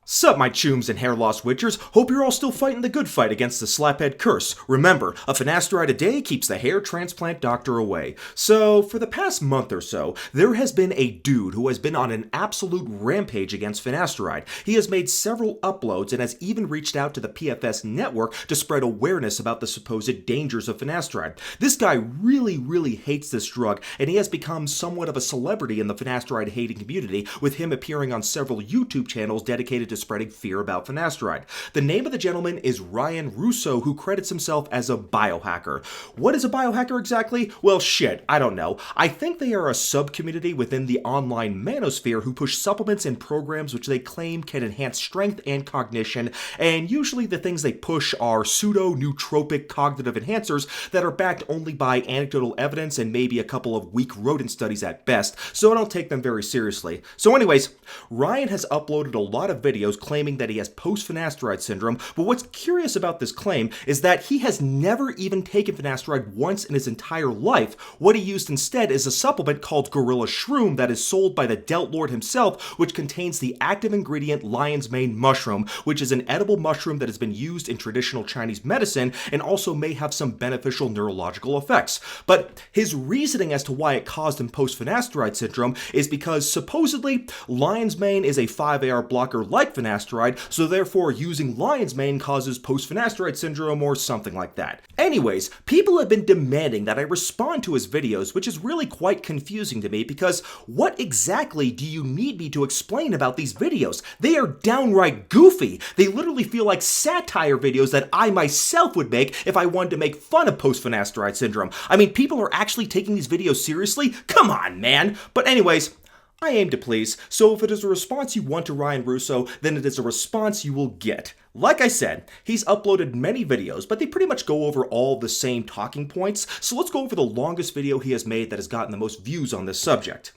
Sup, my chooms and hair loss witchers? Hope you're all still fighting the good fight against the slaphead curse. Remember, a finasteride a day keeps the hair transplant doctor away. So, for the past month or so, there has been a dude who has been on an absolute rampage against finasteride. He has made several uploads and has even reached out to the PFS network to spread awareness about the supposed dangers of finasteride. This guy really hates this drug, and he has become somewhat of a celebrity in the finasteride hating community, with him appearing on several YouTube channels dedicated to spreading fear about finasteride. The name of the gentleman is Ryan Russo, who credits himself as a biohacker. What is a biohacker exactly? Well, shit, I don't know. I think they are a sub-community within the online manosphere who push supplements and programs which they claim can enhance strength and cognition, and usually the things they push are pseudo-nootropic cognitive enhancers that are backed only by anecdotal evidence and maybe a couple of weak rodent studies at best, so I don't take them very seriously. So anyways, Ryan has uploaded a lot of videos claiming that he has post-finasteride syndrome, but what's curious about this claim is that he has never even taken finasteride once in his entire life. What he used instead is a supplement called Gorilla Shroom that is sold by the Delt Lord himself, which contains the active ingredient lion's mane mushroom, which is an edible mushroom that has been used in traditional Chinese medicine and also may have some beneficial neurological effects. But his reasoning as to why it caused him post-finasteride syndrome is because supposedly lion's mane is a 5-AR blocker like finasteride, so therefore using lion's mane causes post-finasteride syndrome or something like that. Anyways, people have been demanding that I respond to his videos, which is really quite confusing to me because what exactly do you need me to explain about these videos? They are downright goofy. They literally feel like satire videos that I myself would make if I wanted to make fun of post-finasteride syndrome. I mean, people are actually taking these videos seriously? Come on, man! But anyways, I aim to please, so if it is a response you want to Ryan Russo, then it is a response you will get. Like I said, he's uploaded many videos, but they pretty much go over all the same talking points, so let's go over the longest video he has made that has gotten the most views on this subject.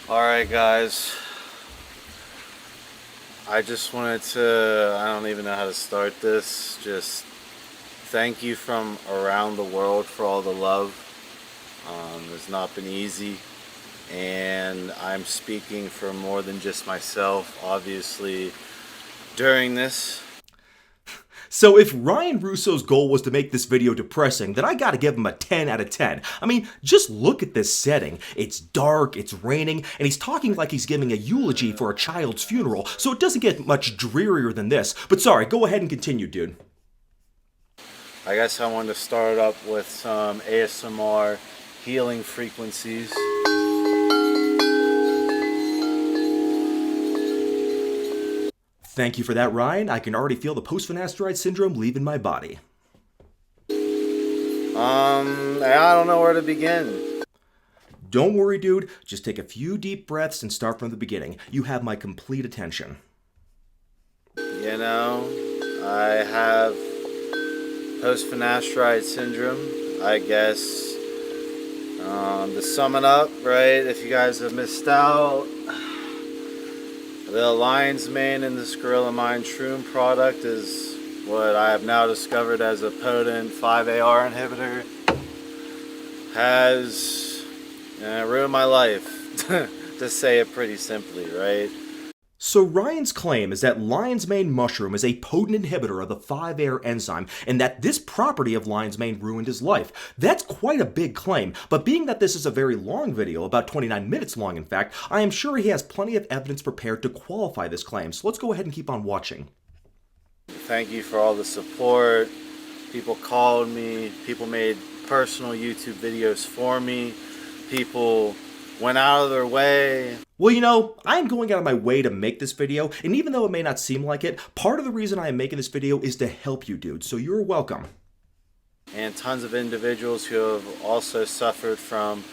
Alright guys, I just wanted to, I don't even know how to start this, just thank you from around the world for all the love. It's not been easy, and I'm speaking for more than just myself, obviously, during this. So if Ryan Russo's goal was to make this video depressing, then I gotta give him a 10 out of 10. I mean, just look at this setting. It's dark, it's raining, and he's talking like he's giving a eulogy for a child's funeral, so it doesn't get much drearier than this. But sorry, go ahead and continue, dude. I guess I wanted to start up with some ASMR healing frequencies. Thank you for that, Ryan. I can already feel the post-finasteride syndrome leaving my body. I don't know where to begin. Don't worry, dude. Just take a few deep breaths and start from the beginning. You have my complete attention. You know, I have post-finasteride syndrome, I guess. To sum it up, right, if you guys have missed out, the lion's mane in this Gorilla Mine Shroom product is what I have now discovered as a potent 5-AR inhibitor. Has ruined my life, to say it pretty simply, right? So Ryan's claim is that lion's mane mushroom is a potent inhibitor of the 5-AR enzyme, and that this property of lion's mane ruined his life. That's quite a big claim, but being that this is a very long video, about 29 minutes long in fact, I am sure he has plenty of evidence prepared to qualify this claim, so let's go ahead and keep on watching. Thank you for all the support. People called me, people made personal YouTube videos for me, people went out of their way. Well, you know, I am going out of my way to make this video, and even though it may not seem like it, part of the reason I am making this video is to help you, dude, so you're welcome. And tons of individuals who have also suffered from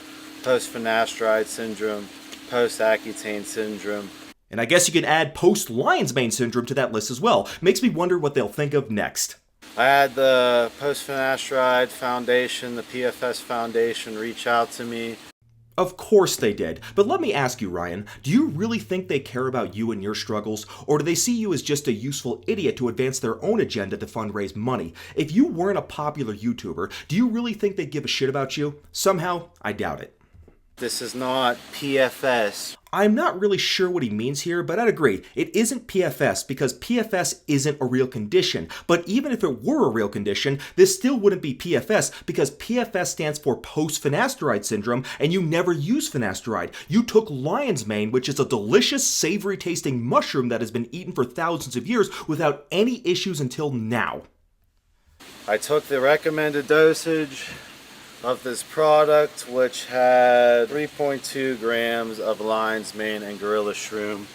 post-finasteride syndrome, post-Accutane syndrome. And I guess you can add post-lion's mane syndrome to that list as well. Makes me wonder what they'll think of next. I had the Post-Finasteride Foundation, the PFS Foundation, reach out to me. Of course they did, but let me ask you, Ryan, do you really think they care about you and your struggles, or do they see you as just a useful idiot to advance their own agenda to fundraise money? If you weren't a popular YouTuber, do you really think they'd give a shit about you? Somehow, I doubt it. This is not PFS. I'm not really sure what he means here, but I'd agree. It isn't PFS because PFS isn't a real condition. But even if it were a real condition, this still wouldn't be PFS because PFS stands for Post-Finasteride Syndrome, and you never use finasteride. You took lion's mane, which is a delicious, savory tasting mushroom that has been eaten for thousands of years without any issues until now. I took the recommended dosage of this product, which had 3.2 grams of lion's mane and gorilla shroom.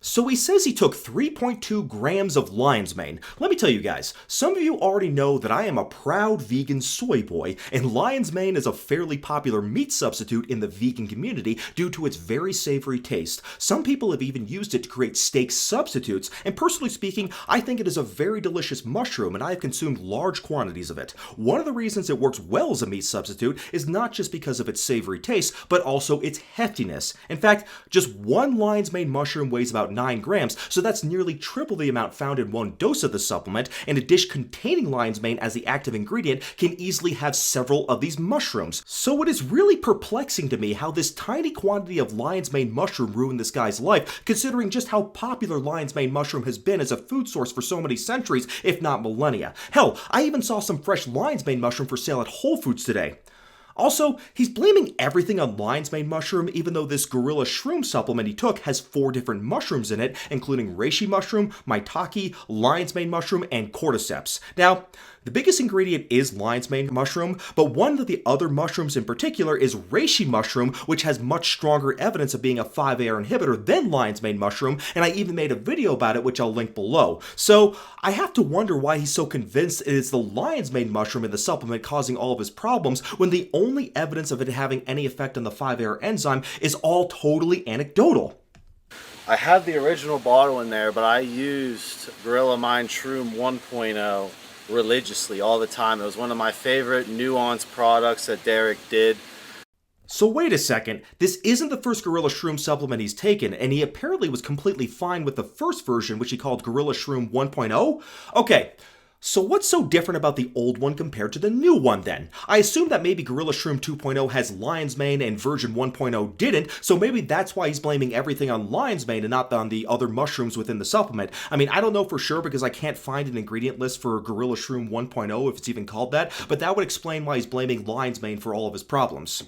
So he says he took 3.2 grams of lion's mane. Let me tell you guys, some of you already know that I am a proud vegan soy boy, and lion's mane is a fairly popular meat substitute in the vegan community due to its very savory taste. Some people have even used it to create steak substitutes, and personally speaking, I think it is a very delicious mushroom, and I have consumed large quantities of it. One of the reasons it works well as a meat substitute is not just because of its savory taste, but also its heftiness. In fact, just one lion's mane mushroom weighs about 9 grams, so that's nearly triple the amount found in one dose of the supplement, and a dish containing lion's mane as the active ingredient can easily have several of these mushrooms. So it is really perplexing to me how this tiny quantity of lion's mane mushroom ruined this guy's life, considering just how popular lion's mane mushroom has been as a food source for so many centuries, if not millennia. Hell, I even saw some fresh lion's mane mushroom for sale at Whole Foods today. Also, he's blaming everything on lion's mane mushroom, even though this gorilla shroom supplement he took has 4 different mushrooms in it, including reishi mushroom, maitake, lion's mane mushroom, and cordyceps. Now, the biggest ingredient is lion's mane mushroom, but one of the other mushrooms in particular is reishi mushroom, which has much stronger evidence of being a 5-AR inhibitor than lion's mane mushroom, and I even made a video about it, which I'll link below. So, I have to wonder why he's so convinced it is the lion's mane mushroom in the supplement causing all of his problems, when the only evidence of it having any effect on the 5-AR enzyme is all totally anecdotal. I have the original bottle in there, but I used Gorilla Mind Shroom 1.0 religiously all the time. It was one of my favorite nuanced products that Derek did. So wait a second, this isn't the first Gorilla Shroom supplement he's taken, and he apparently was completely fine with the first version, which he called Gorilla Shroom 1.0? Okay, so what's so different about the old one compared to the new one then? I assume that maybe Gorilla Shroom 2.0 has lion's mane and version 1.0 didn't, so maybe that's why he's blaming everything on lion's mane and not on the other mushrooms within the supplement. I mean, I don't know for sure because I can't find an ingredient list for Gorilla Shroom 1.0 if it's even called that, but that would explain why he's blaming lion's mane for all of his problems.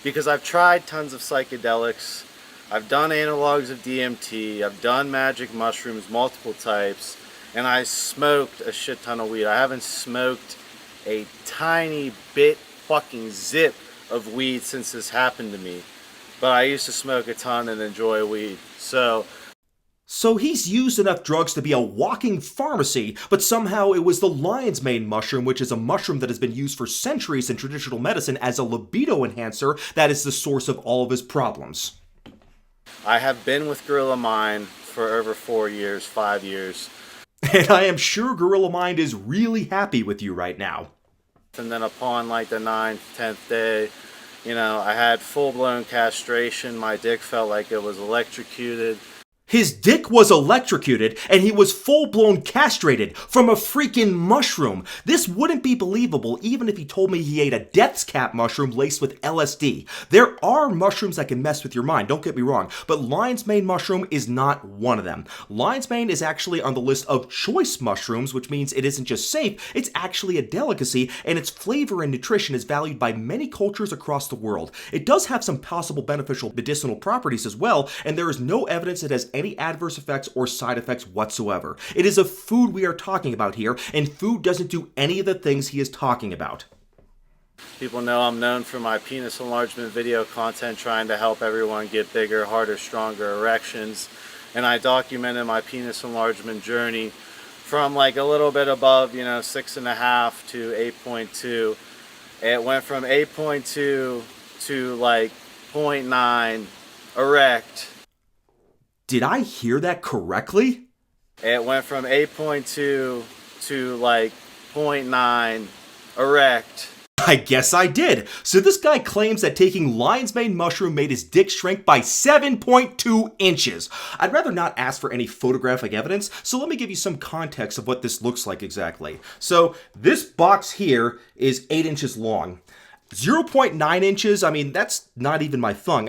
Because I've tried tons of psychedelics, I've done analogs of DMT, I've done magic mushrooms, multiple types, and I smoked a shit ton of weed. I haven't smoked a tiny bit fucking zip of weed since this happened to me. But I used to smoke a ton and enjoy weed. So he's used enough drugs to be a walking pharmacy, but somehow it was the lion's mane mushroom, which is a mushroom that has been used for centuries in traditional medicine as a libido enhancer, that is the source of all of his problems. I have been with Gorilla Mind for over 4 years, 5 years. And I am sure Gorilla Mind is really happy with you right now. And then upon like the 9th, 10th day, I had full-blown castration. My dick felt like it was electrocuted. His dick was electrocuted, and he was full-blown castrated from a freaking mushroom. This wouldn't be believable even if he told me he ate a death's cap mushroom laced with LSD. There are mushrooms that can mess with your mind, don't get me wrong, but lion's mane mushroom is not one of them. Lion's mane is actually on the list of choice mushrooms, which means it isn't just safe, it's actually a delicacy, and its flavor and nutrition is valued by many cultures across the world. It does have some possible beneficial medicinal properties as well, and there is no evidence it has any adverse effects or side effects whatsoever. It is a food we are talking about here, and food doesn't do any of the things he is talking about. People know I'm known for my penis enlargement video content, trying to help everyone get bigger, harder, stronger erections. And I documented my penis enlargement journey from like a little bit above, 6.5 to 8.2. It went from 8.2 to like 0.9 erect. Did I hear that correctly? It went from 8.2 to like 0.9 erect. I guess I did. So this guy claims that taking lion's mane mushroom made his dick shrink by 7.2 inches. I'd rather not ask for any photographic evidence, so let me give you some context of what this looks like exactly. So this box here is 8 inches long. 0.9 inches, I mean, that's not even my thumb.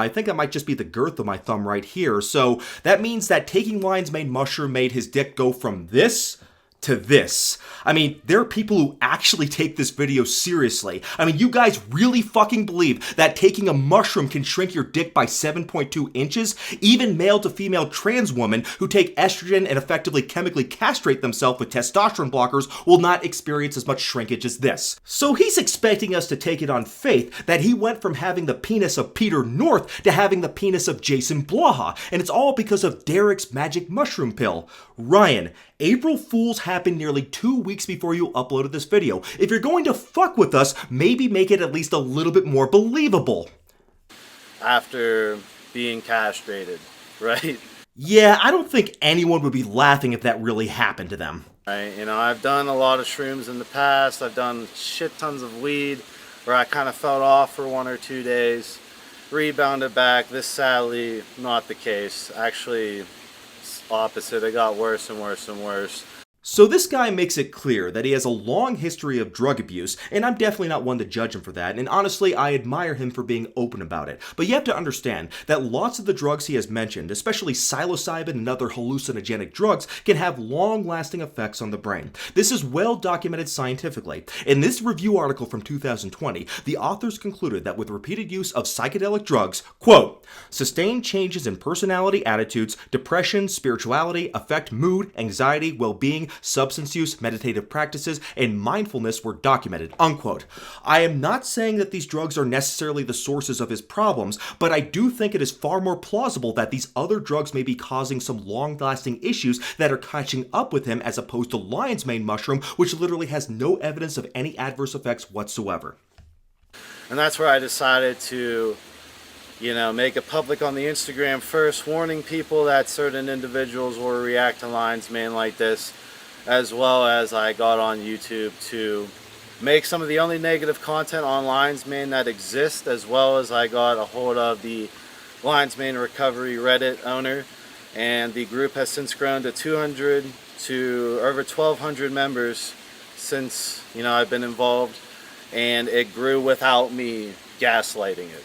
I think that might just be the girth of my thumb right here. So that means that taking lion's mane mushroom made his dick go from this to this. I mean, there are people who actually take this video seriously. I mean, you guys really fucking believe that taking a mushroom can shrink your dick by 7.2 inches? Even male to female trans women who take estrogen and effectively chemically castrate themselves with testosterone blockers will not experience as much shrinkage as this. So he's expecting us to take it on faith that he went from having the penis of Peter North to having the penis of Jason Blaha, and it's all because of Derek's magic mushroom pill. Ryan, April Fools happened nearly 2 weeks before you uploaded this video. If you're going to fuck with us, maybe make it at least a little bit more believable. After being castrated, right? Yeah, I don't think anyone would be laughing if that really happened to them. Right, you know, I've done a lot of shrooms in the past. I've done shit tons of weed where I kind of fell off for 1 or 2 days, rebounded back. This sadly not the case. Actually, opposite. It got worse and worse and worse. So this guy makes it clear that he has a long history of drug abuse, and I'm definitely not one to judge him for that, and honestly, I admire him for being open about it. But you have to understand that lots of the drugs he has mentioned, especially psilocybin and other hallucinogenic drugs, can have long-lasting effects on the brain. This is well documented scientifically. In this review article from 2020, the authors concluded that with repeated use of psychedelic drugs, quote, sustained changes in personality, attitudes, depression, spirituality, affect mood, anxiety, well-being, substance use, meditative practices, and mindfulness were documented, unquote. I am not saying that these drugs are necessarily the sources of his problems, but I do think it is far more plausible that these other drugs may be causing some long-lasting issues that are catching up with him as opposed to lion's mane mushroom, which literally has no evidence of any adverse effects whatsoever. And that's where I decided to, make it public on the Instagram first, warning people that certain individuals will react to lion's mane like this, as well as I got on YouTube to make some of the only negative content on lion's mane that exists, as well as I got a hold of the lion's mane recovery Reddit owner, and the group has since grown to 200 to over 1,200 members since I've been involved, and it grew without me gaslighting it.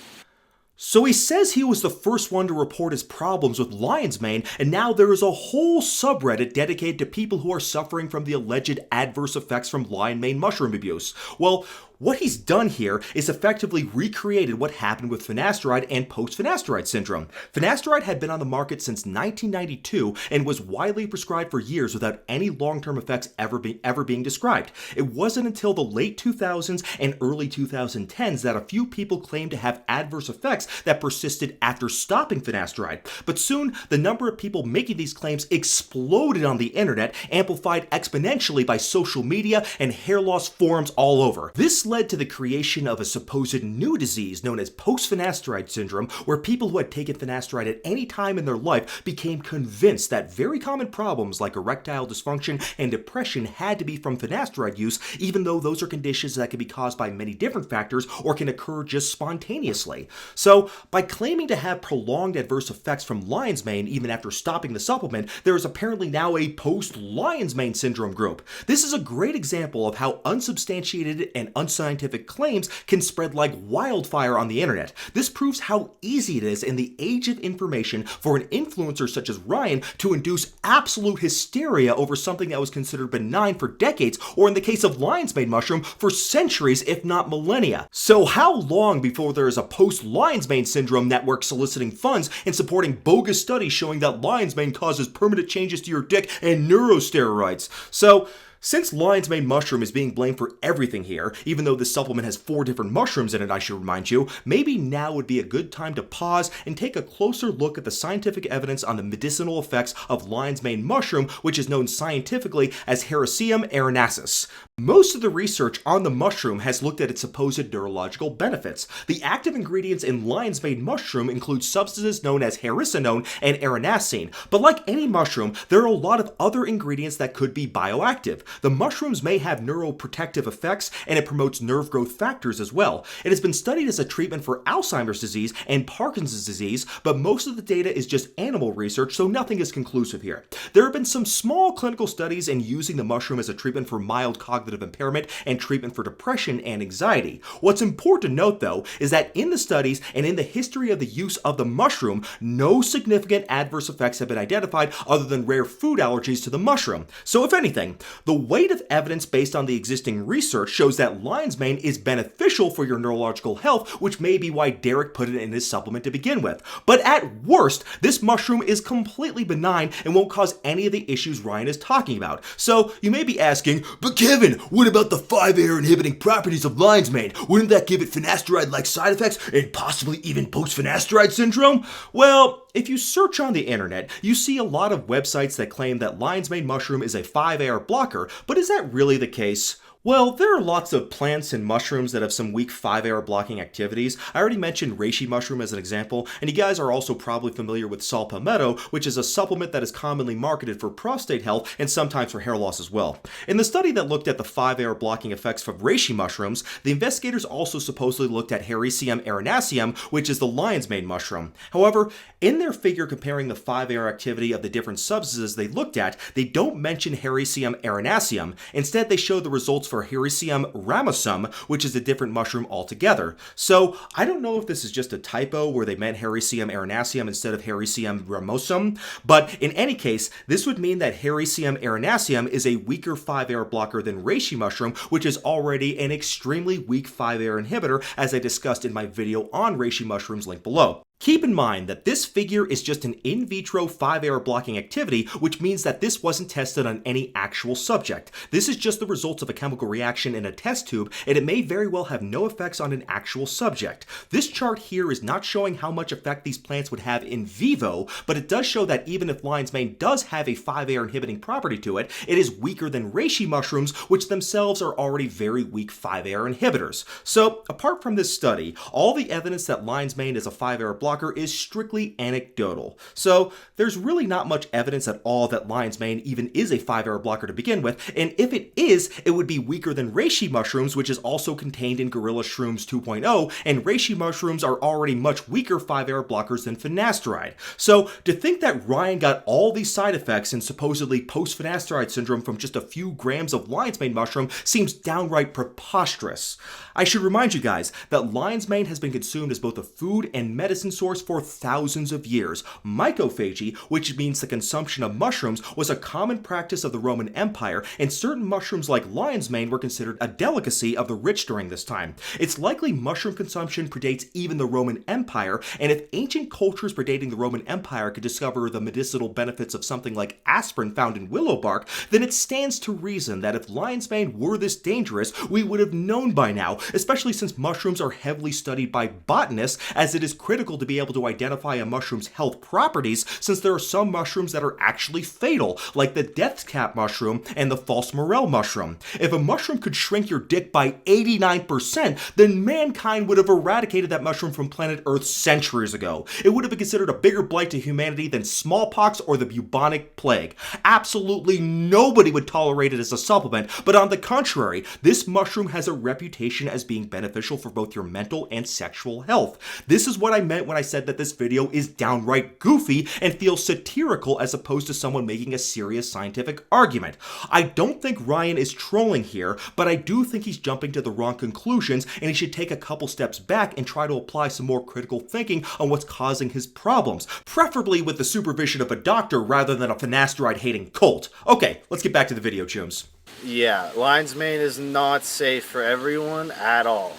So he says he was the first one to report his problems with lion's mane, and now there is a whole subreddit dedicated to people who are suffering from the alleged adverse effects from lion mane mushroom abuse. Well, what he's done here is effectively recreated what happened with finasteride and post-finasteride syndrome. Finasteride had been on the market since 1992 and was widely prescribed for years without any long-term effects ever being described. It wasn't until the late 2000s and early 2010s that a few people claimed to have adverse effects that persisted after stopping finasteride. But soon, the number of people making these claims exploded on the internet, amplified exponentially by social media and hair loss forums all over. This led to the creation of a supposed new disease known as Post-Finasteride Syndrome, where people who had taken finasteride at any time in their life became convinced that very common problems like erectile dysfunction and depression had to be from finasteride use, even though those are conditions that can be caused by many different factors or can occur just spontaneously. So, by claiming to have prolonged adverse effects from lion's mane even after stopping the supplement, there is apparently now a post-lion's mane syndrome group. This is a great example of how unsubstantiated and unscientific claims can spread like wildfire on the internet. This proves how easy it is in the age of information for an influencer such as Ryan to induce absolute hysteria over something that was considered benign for decades, or in the case of lion's mane mushroom, for centuries if not millennia. So how long before there is a post-lion's mane syndrome network soliciting funds and supporting bogus studies showing that lion's mane causes permanent changes to your dick and neurosteroids? So, since lion's mane mushroom is being blamed for everything here, even though this supplement has 4 different mushrooms in it, I should remind you, maybe now would be a good time to pause and take a closer look at the scientific evidence on the medicinal effects of lion's mane mushroom, which is known scientifically as Hericium erinaceus. Most of the research on the mushroom has looked at its supposed neurological benefits. The active ingredients in lion's mane mushroom include substances known as hericinone and erinacine, but like any mushroom, there are a lot of other ingredients that could be bioactive. The mushrooms may have neuroprotective effects, and it promotes nerve growth factors as well. It has been studied as a treatment for Alzheimer's disease and Parkinson's disease, but most of the data is just animal research, so nothing is conclusive here. There have been some small clinical studies in using the mushroom as a treatment for mild cognitive impairment and treatment for depression and anxiety. What's important to note, though, is that in the studies and in the history of the use of the mushroom, no significant adverse effects have been identified other than rare food allergies to the mushroom. So if anything, the weight of evidence based on the existing research shows that lion's mane is beneficial for your neurological health, which may be why Derek put it in his supplement to begin with. But at worst, this mushroom is completely benign and won't cause any of the issues Ryan is talking about. So you may be asking, but Kevin, what about the 5-AR inhibiting properties of lion's mane? Wouldn't that give it finasteride-like side effects and possibly even post-finasteride syndrome? Well, if you search on the internet, you see a lot of websites that claim that lion's mane mushroom is a 5-AR blocker, but is that really the case? Well, there are lots of plants and mushrooms that have some weak 5-AR blocking activities. I already mentioned reishi mushroom as an example, and you guys are also probably familiar with saw palmetto, which is a supplement that is commonly marketed for prostate health and sometimes for hair loss as well. In the study that looked at the 5-AR blocking effects of reishi mushrooms, the investigators also supposedly looked at Hericium erinaceum, which is the lion's mane mushroom. However, in their figure comparing the 5-AR activity of the different substances they looked at, they don't mention Hericium erinaceum. Instead, they show the results for Hericium ramosum, which is a different mushroom altogether. So I don't know if this is just a typo where they meant Hericium erinaceum instead of Hericium ramosum, but in any case, this would mean that Hericium erinaceum is a weaker 5-AR blocker than reishi mushroom, which is already an extremely weak 5-AR inhibitor, as I discussed in my video on reishi mushrooms linked below. Keep in mind that this figure is just an in vitro 5-AR blocking activity, which means that this wasn't tested on any actual subject. This is just the results of a chemical reaction in a test tube, and it may very well have no effects on an actual subject. This chart here is not showing how much effect these plants would have in vivo, but it does show that even if lion's mane does have a 5-AR inhibiting property to it, it is weaker than reishi mushrooms, which themselves are already very weak 5-AR inhibitors. So, apart from this study, all the evidence that lion's mane is a 5-AR blocker is strictly anecdotal. So there's really not much evidence at all that lion's mane even is a 5-AR blocker to begin with, and if it is, it would be weaker than reishi mushrooms, which is also contained in Gorilla Shrooms 2.0, and reishi mushrooms are already much weaker 5-AR blockers than finasteride. So to think that Ryan got all these side effects and supposedly post-finasteride syndrome from just a few grams of lion's mane mushroom seems downright preposterous. I should remind you guys that lion's mane has been consumed as both a food and medicine source for thousands of years. Mycophagy, which means the consumption of mushrooms, was a common practice of the Roman Empire, and certain mushrooms like lion's mane were considered a delicacy of the rich during this time. It's likely mushroom consumption predates even the Roman Empire, and if ancient cultures predating the Roman Empire could discover the medicinal benefits of something like aspirin found in willow bark, then it stands to reason that if lion's mane were this dangerous, we would have known by now, especially since mushrooms are heavily studied by botanists, as it is critical to be able to identify a mushroom's health properties, since there are some mushrooms that are actually fatal, like the death's cap mushroom and the false morel mushroom. If a mushroom could shrink your dick by 89%, then mankind would have eradicated that mushroom from planet Earth centuries ago. It would have been considered a bigger blight to humanity than smallpox or the bubonic plague. Absolutely nobody would tolerate it as a supplement, but on the contrary, this mushroom has a reputation as being beneficial for both your mental and sexual health. This is what I meant when I said that this video is downright goofy and feels satirical as opposed to someone making a serious scientific argument. I don't think Ryan is trolling here, but I do think he's jumping to the wrong conclusions, and he should take a couple steps back and try to apply some more critical thinking on what's causing his problems, preferably with the supervision of a doctor rather than a finasteride-hating cult. Okay, let's get back to the video, chums. Yeah, lion's mane is not safe for everyone at all.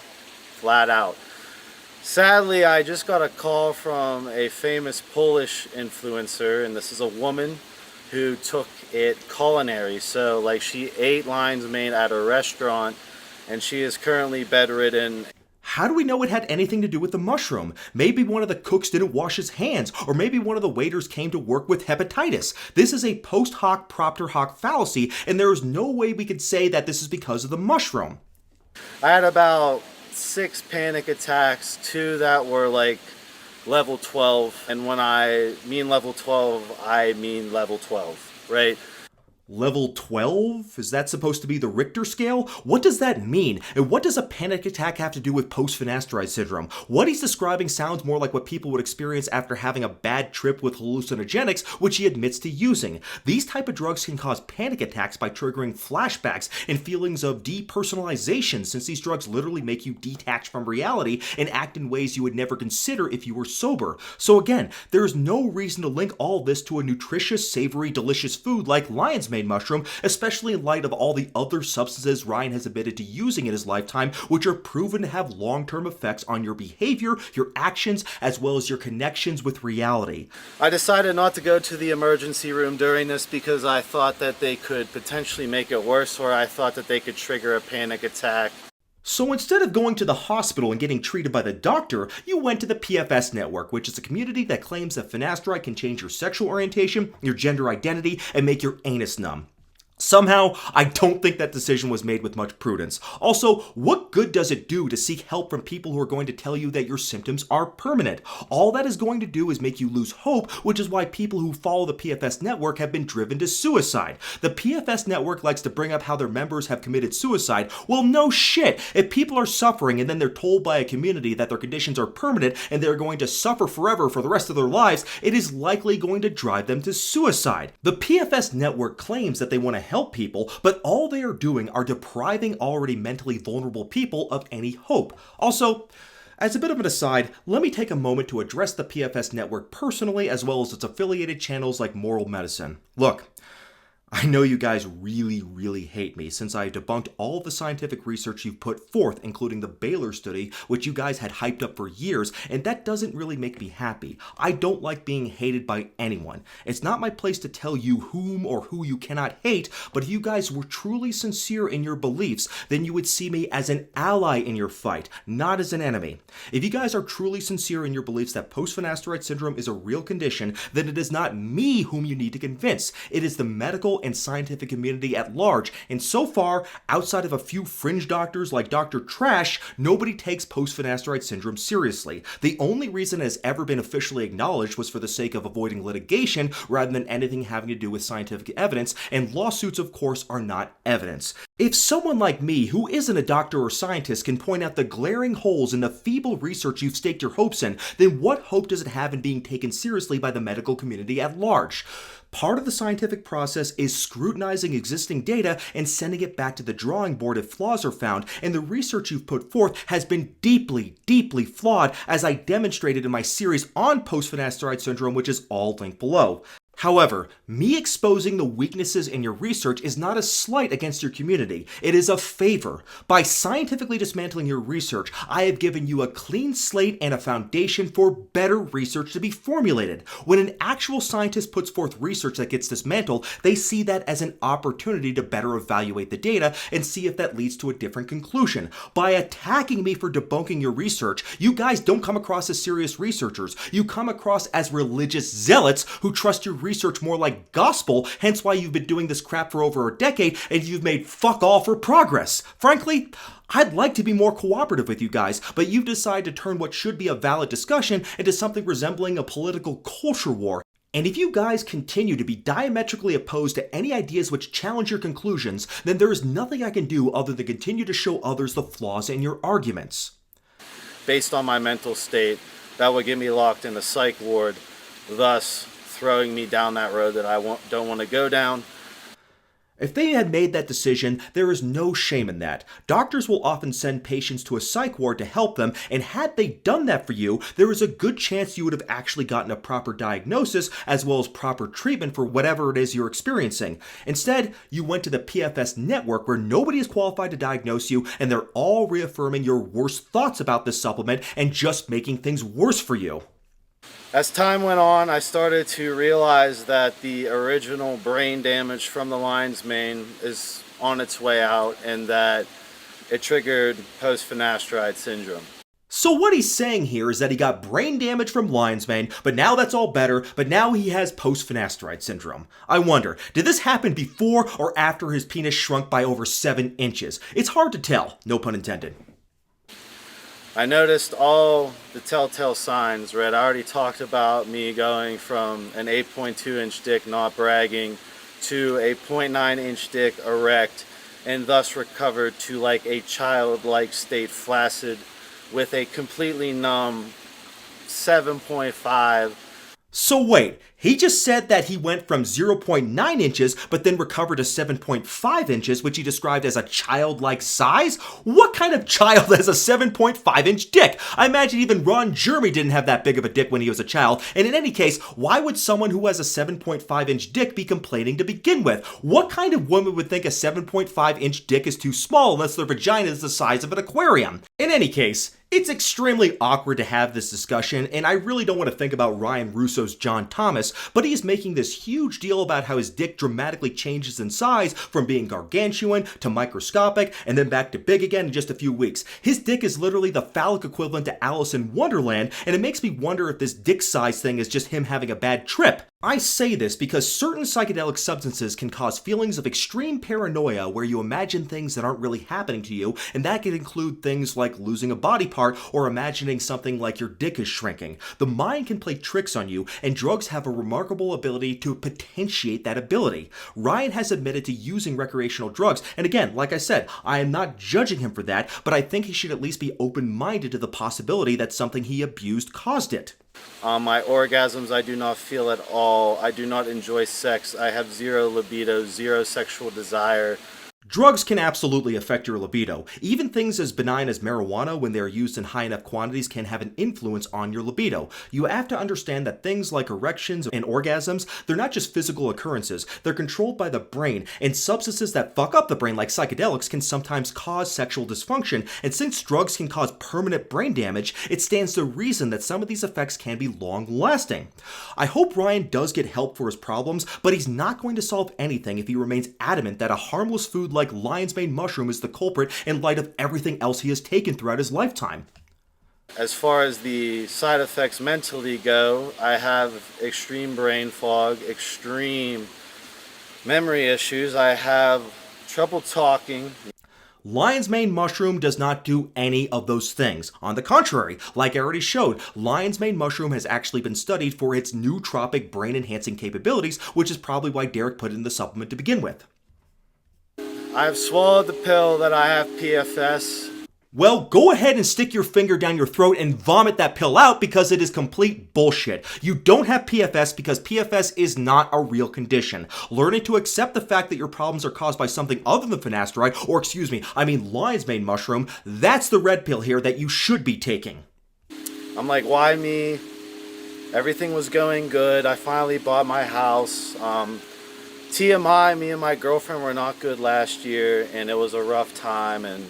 Flat out. Sadly, I just got a call from a famous Polish influencer, and this is a woman who took it culinary. So, like, she ate lion's mane at a restaurant, and she is currently bedridden. How do we know it had anything to do with the mushroom? Maybe one of the cooks didn't wash his hands, or maybe one of the waiters came to work with hepatitis. This is a post hoc propter hoc fallacy, and there is no way we could say that this is because of the mushroom. I had about 6 panic attacks, 2 that were like level 12, and when I mean level 12, I mean level 12, right? Level 12? Is that supposed to be the Richter scale? What does that mean? And what does a panic attack have to do with post-Finasteride syndrome? What he's describing sounds more like what people would experience after having a bad trip with hallucinogenics, which he admits to using. These type of drugs can cause panic attacks by triggering flashbacks and feelings of depersonalization, since these drugs literally make you detach from reality and act in ways you would never consider if you were sober. So again, there is no reason to link all this to a nutritious, savory, delicious food like lion's mane mushroom, especially in light of all the other substances Ryan has admitted to using in his lifetime, which are proven to have long-term effects on your behavior, your actions, as well as your connections with reality. I decided not to go to the emergency room during this because I thought that they could potentially make it worse, or I thought that they could trigger a panic attack. So instead of going to the hospital and getting treated by the doctor, you went to the PFS network, which is a community that claims that finasteride can change your sexual orientation, your gender identity, and make your anus numb. Somehow, I don't think that decision was made with much prudence. Also, what good does it do to seek help from people who are going to tell you that your symptoms are permanent? All that is going to do is make you lose hope, which is why people who follow the PFS network have been driven to suicide. The PFS network likes to bring up how their members have committed suicide. Well, no shit. If people are suffering and then they're told by a community that their conditions are permanent and they're going to suffer forever for the rest of their lives, it is likely going to drive them to suicide. The PFS network claims that they want to help people, but all they are doing are depriving already mentally vulnerable people of any hope. Also, as a bit of an aside, let me take a moment to address the PFS network personally, as well as its affiliated channels like Moral Medicine. Look, I know you guys really hate me since I debunked all of the scientific research you've put forth, including the Baylor study, which you guys had hyped up for years, and that doesn't really make me happy. I don't like being hated by anyone. It's not my place to tell you whom or who you cannot hate, but if you guys were truly sincere in your beliefs, then you would see me as an ally in your fight, not as an enemy. If you guys are truly sincere in your beliefs that post-Finasteride syndrome is a real condition, then it is not me whom you need to convince. It is the medical and scientific community at large, and so far, outside of a few fringe doctors like Dr. Trash, nobody takes post-Finasteride syndrome seriously. The only reason it has ever been officially acknowledged was for the sake of avoiding litigation rather than anything having to do with scientific evidence, and lawsuits, of course, are not evidence. If someone like me, who isn't a doctor or scientist, can point out the glaring holes in the feeble research you've staked your hopes in, then what hope does it have in being taken seriously by the medical community at large? Part of the scientific process is scrutinizing existing data and sending it back to the drawing board if flaws are found, and the research you've put forth has been deeply flawed, as I demonstrated in my series on post-Finasteride syndrome, which is all linked below. However, me exposing the weaknesses in your research is not a slight against your community. It is a favor. By scientifically dismantling your research, I have given you a clean slate and a foundation for better research to be formulated. When an actual scientist puts forth research that gets dismantled, they see that as an opportunity to better evaluate the data and see if that leads to a different conclusion. By attacking me for debunking your research, you guys don't come across as serious researchers. You come across as religious zealots who trust your research more like gospel, hence why you've been doing this crap for over a decade and you've made fuck all for progress. Frankly, I'd like to be more cooperative with you guys, but you've decided to turn what should be a valid discussion into something resembling a political culture war. And if you guys continue to be diametrically opposed to any ideas which challenge your conclusions, then there is nothing I can do other than continue to show others the flaws in your arguments. Based on my mental state, that would get me locked in the psych ward, thus throwing me down that road that I don't want to go down. If they had made that decision, there is no shame in that. Doctors will often send patients to a psych ward to help them, and had they done that for you, there is a good chance you would have actually gotten a proper diagnosis as well as proper treatment for whatever it is you're experiencing. Instead, you went to the PFS network where nobody is qualified to diagnose you, and they're all reaffirming your worst thoughts about this supplement and just making things worse for you. As time went on, I started to realize that the original brain damage from the lion's mane is on its way out and that it triggered post-Finasteride syndrome. So what he's saying here is that he got brain damage from lion's mane, but now that's all better, but now he has post-Finasteride syndrome. I wonder, did this happen before or after his penis shrunk by over 7 inches? It's hard to tell, no pun intended. I noticed all the telltale signs, right? I already talked about me going from an 8.2 inch dick, not bragging, to a 0.9-inch dick erect, and thus recovered to like a childlike state, flaccid, with a completely numb 7.5. So wait, he just said that he went from 0.9 inches but then recovered to 7.5 inches, which he described as a childlike size? What kind of child has a 7.5-inch dick? I imagine even Ron Jeremy didn't have that big of a dick when he was a child, and in any case, why would someone who has a 7.5-inch dick be complaining to begin with? What kind of woman would think a 7.5-inch dick is too small unless their vagina is the size of an aquarium? In any case, it's extremely awkward to have this discussion, and I really don't want to think about Ryan Russo's John Thomas, but he's making this huge deal about how his dick dramatically changes in size from being gargantuan to microscopic and then back to big again in just a few weeks. His dick is literally the phallic equivalent to Alice in Wonderland, and it makes me wonder if this dick size thing is just him having a bad trip. I say this because certain psychedelic substances can cause feelings of extreme paranoia where you imagine things that aren't really happening to you, and that can include things like losing a body part or imagining something like your dick is shrinking. The mind can play tricks on you, and drugs have a remarkable ability to potentiate that ability. Ryan has admitted to using recreational drugs, and again, like I said, I am not judging him for that, but I think he should at least be open-minded to the possibility that something he abused caused it. My orgasms I do not feel at all. I do not enjoy sex. I have zero libido, zero sexual desire. Drugs can absolutely affect your libido. Even things as benign as marijuana, when they are used in high enough quantities, can have an influence on your libido. You have to understand that things like erections and orgasms, they're not just physical occurrences. They're controlled by the brain, and substances that fuck up the brain, like psychedelics, can sometimes cause sexual dysfunction. And since drugs can cause permanent brain damage, it stands to reason that some of these effects can be long-lasting. I hope Ryan does get help for his problems, but he's not going to solve anything if he remains adamant that a harmless food like lion's mane mushroom is the culprit in light of everything else he has taken throughout his lifetime. As far as the side effects mentally go, I have extreme brain fog, extreme memory issues. I have trouble talking. Lion's mane mushroom does not do any of those things. On the contrary, like I already showed, lion's mane mushroom has actually been studied for its nootropic brain-enhancing capabilities, which is probably why Derek put it in the supplement to begin with. I've swallowed the pill that I have PFS. Well, go ahead and stick your finger down your throat and vomit that pill out because it is complete bullshit. You don't have PFS because PFS is not a real condition. Learning to accept the fact that your problems are caused by something other than finasteride, or lion's mane mushroom, that's the red pill here that you should be taking. I'm like, why me? Everything was going good. I finally bought my house. TMI, me and my girlfriend were not good last year, and it was a rough time, and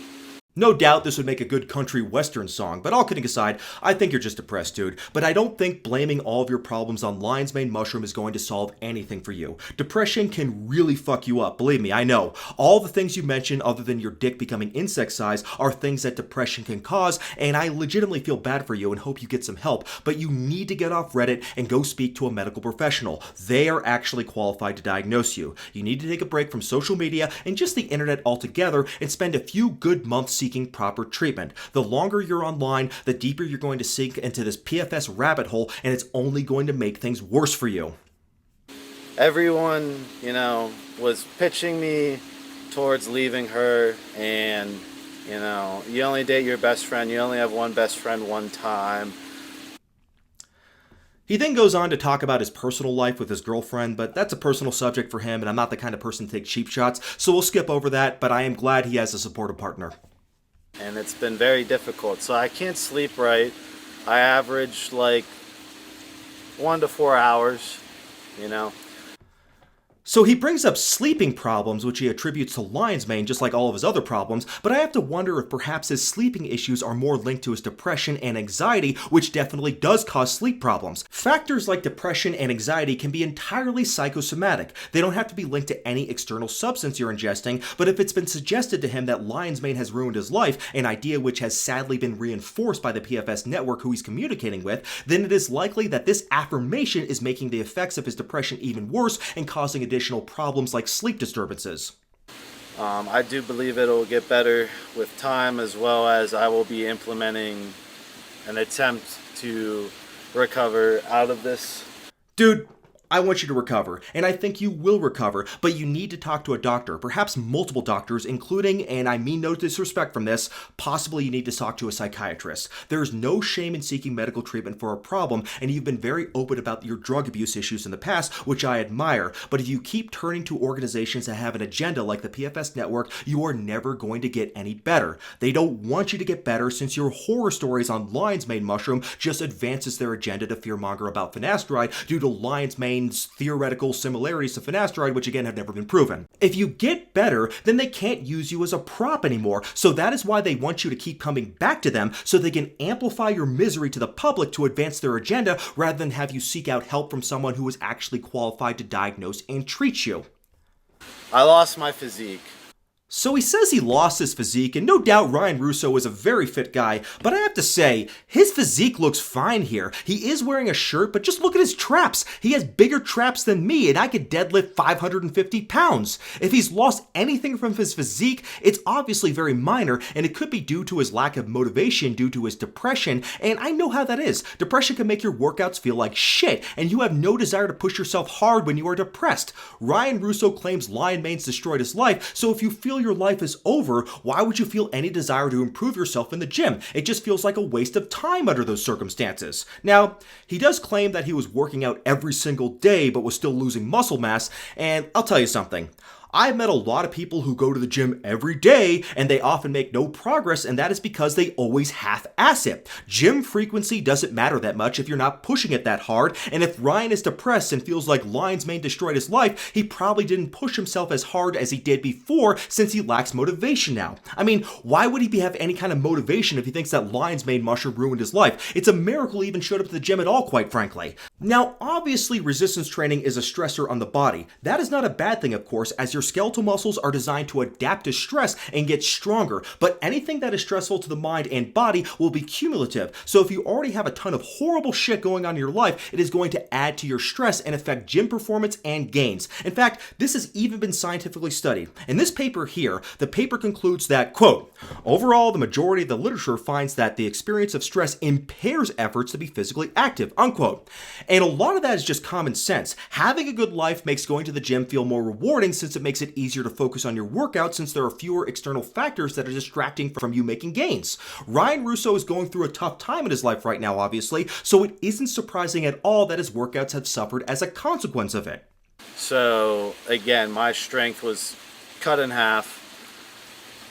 No doubt this would make a good country western song, but all kidding aside, I think you're just depressed, dude. But I don't think blaming all of your problems on lion's mane mushroom is going to solve anything for you. Depression can really fuck you up, believe me, I know. All the things you mentioned, other than your dick becoming insect size, are things that depression can cause, and I legitimately feel bad for you and hope you get some help, but you need to get off Reddit and go speak to a medical professional. They are actually qualified to diagnose you. You need to take a break from social media and just the internet altogether and spend a few good months seeking proper treatment. The longer you're online, the deeper you're going to sink into this PFS rabbit hole, and it's only going to make things worse for you. Everyone, was pitching me towards leaving her, and, you only date your best friend. You only have one best friend one time. He then goes on to talk about his personal life with his girlfriend, but that's a personal subject for him, and I'm not the kind of person to take cheap shots, so we'll skip over that, but I am glad he has a supportive partner. And it's been very difficult. So I can't sleep right. I average 1 to 4 hours, So he brings up sleeping problems, which he attributes to lion's mane, just like all of his other problems, but I have to wonder if perhaps his sleeping issues are more linked to his depression and anxiety, which definitely does cause sleep problems. Factors like depression and anxiety can be entirely psychosomatic. They don't have to be linked to any external substance you're ingesting, but if it's been suggested to him that lion's mane has ruined his life, an idea which has sadly been reinforced by the PFS network who he's communicating with, then it is likely that this affirmation is making the effects of his depression even worse and causing additional problems like sleep disturbances. I do believe it'll get better with time, as well as I will be implementing an attempt to recover out of this. Dude, I want you to recover, and I think you will recover, but you need to talk to a doctor, perhaps multiple doctors, including, and I mean no disrespect from this, possibly you need to talk to a psychiatrist. There is no shame in seeking medical treatment for a problem, and you've been very open about your drug abuse issues in the past, which I admire, but if you keep turning to organizations that have an agenda like the PFS Network, you are never going to get any better. They don't want you to get better since your horror stories on lion's mane mushroom just advances their agenda to fearmonger about finasteride due to lion's mane's theoretical similarities to finasteride, which again have never been proven. If you get better, then they can't use you as a prop anymore, so that is why they want you to keep coming back to them so they can amplify your misery to the public to advance their agenda rather than have you seek out help from someone who is actually qualified to diagnose and treat you. I lost my physique. So he says he lost his physique, and no doubt Ryan Russo is a very fit guy, but I have to say, his physique looks fine here. He is wearing a shirt, but just look at his traps. He has bigger traps than me, and I could deadlift 550 pounds. If he's lost anything from his physique, it's obviously very minor, and it could be due to his lack of motivation due to his depression, and I know how that is. Depression can make your workouts feel like shit, and you have no desire to push yourself hard when you are depressed. Ryan Russo claims lion mane's destroyed his life, so if you feel your life is over, why would you feel any desire to improve yourself in the gym? It just feels like a waste of time under those circumstances. Now, he does claim that he was working out every single day but was still losing muscle mass, and I'll tell you something. I've met a lot of people who go to the gym every day and they often make no progress, and that is because they always half-ass it. Gym frequency doesn't matter that much if you're not pushing it that hard, and if Ryan is depressed and feels like lion's mane destroyed his life, he probably didn't push himself as hard as he did before since he lacks motivation now. I mean, why would he have any kind of motivation if he thinks that lion's mane mushroom ruined his life? It's a miracle he even showed up to the gym at all, quite frankly. Now, obviously resistance training is a stressor on the body. That is not a bad thing, of course, as your skeletal muscles are designed to adapt to stress and get stronger, but anything that is stressful to the mind and body will be cumulative. So if you already have a ton of horrible shit going on in your life, it is going to add to your stress and affect gym performance and gains. In fact, this has even been scientifically studied. In this paper here, the paper concludes that, quote, overall, the majority of the literature finds that the experience of stress impairs efforts to be physically active, unquote. And a lot of that is just common sense. Having a good life makes going to the gym feel more rewarding since it makes it easier to focus on your workout since there are fewer external factors that are distracting from you making gains. Ryan Russo is going through a tough time in his life right now, obviously, so it isn't surprising at all that his workouts have suffered as a consequence of it. So again, my strength was cut in half,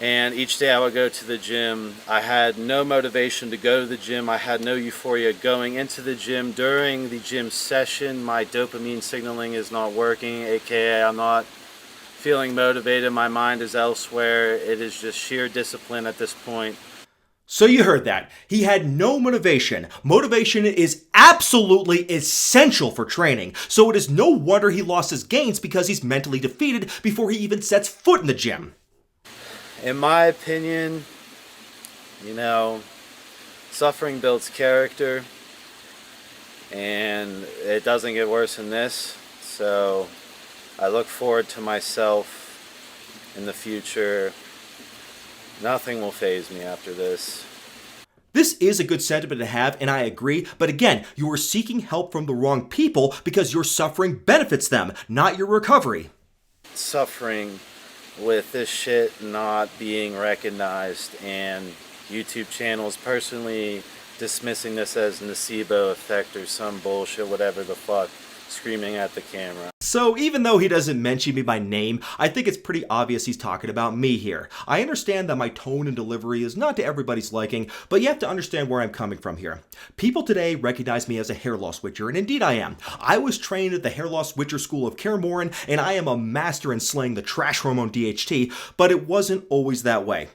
and each day I would go to the gym. I had no motivation to go to the gym. I had no euphoria going into the gym. During the gym session, my dopamine signaling is not working, aka I'm not feeling motivated. My mind is elsewhere. It is just sheer discipline at this point. So you heard that. He had no motivation. Motivation is absolutely essential for training. So it is no wonder he lost his gains because he's mentally defeated before he even sets foot in the gym. In my opinion, suffering builds character, and it doesn't get worse than this. So I look forward to myself in the future. Nothing will faze me after this. This is a good sentiment to have, and I agree, but again, you are seeking help from the wrong people because your suffering benefits them, not your recovery. Suffering with this shit not being recognized, and YouTube channels personally dismissing this as Nocebo effect or some bullshit, whatever the fuck, screaming at the camera. So even though he doesn't mention me by name, I think it's pretty obvious he's talking about me here. I understand that my tone and delivery is not to everybody's liking, but you have to understand where I'm coming from here. People today recognize me as a hair loss witcher, and indeed I am. I was trained at the Hair Loss Witcher School of Kaer and I am a master in slaying the trash hormone DHT, but it wasn't always that way.